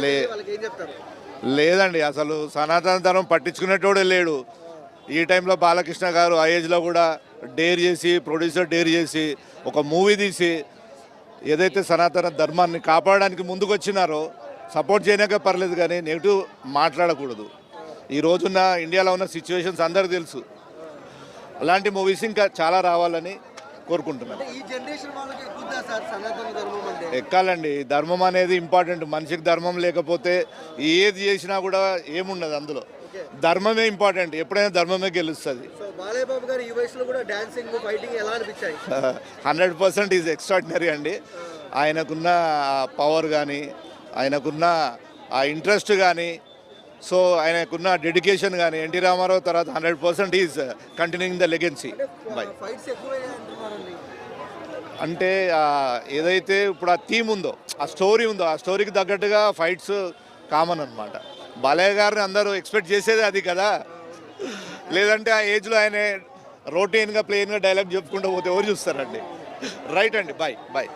లే లేదండి, అసలు సనాతన ధర్మం పట్టించుకునేటోడే లేడు. ఈ టైంలో బాలకృష్ణ గారు ఆ ఏజ్లో కూడా డేర్ చేసి, ప్రొడ్యూసర్ డేర్ చేసి ఒక మూవీ తీసి ఏదైతే సనాతన ధర్మాన్ని కాపాడడానికి ముందుకు వచ్చినారో సపోర్ట్ చేయడానికే పర్లేదు, కానీ నెగిటివ్ మాట్లాడకూడదు. ఈ రోజున్న ఇండియాలో ఉన్న సిచ్యువేషన్స్ అందరికీ తెలుసు. అలాంటి మూవీస్ ఇంకా చాలా రావాలని కోరుకుంటున్నాను. ఎక్కాలండి, ధర్మం అనేది ఇంపార్టెంట్. మనిషికి ధర్మం లేకపోతే ఏది చేసినా కూడా ఏముండదు. అందులో ధర్మమే ఇంపార్టెంట్. ఎప్పుడైనా ధర్మమే గెలుస్తుంది. 100% ఈజ్ ఎక్స్ట్రాడినరీ అండి. ఆయనకున్న పవర్ కానీ, ఆయనకున్న ఆ ఇంట్రెస్ట్ కానీ, సో ఆయనకున్న డెడికేషన్ కానీ, ఎన్టీ రామారావు తర్వాత 100% ఈజ్ కంటిన్యూయింగ్ ద లెగెన్సీ బై. అంటే ఏదైతే ఇప్పుడు ఆ థీమ్ ఉందో, ఆ స్టోరీ ఉందో, ఆ స్టోరీకి తగ్గట్టుగా ఫైట్స్ కామన్ అనమాట. బాలయ్య గారిని అందరూ ఎక్స్పెక్ట్ చేసేది అది కదా. లేదంటే ఆ ఏజ్లో ఆయన రొటీన్గా ప్లెయిన్గా డైలాగ్ చెప్పుకుంటూ పోతే ఎవరు చూస్తారండి. రైట్ అండి, బాయ్ బాయ్.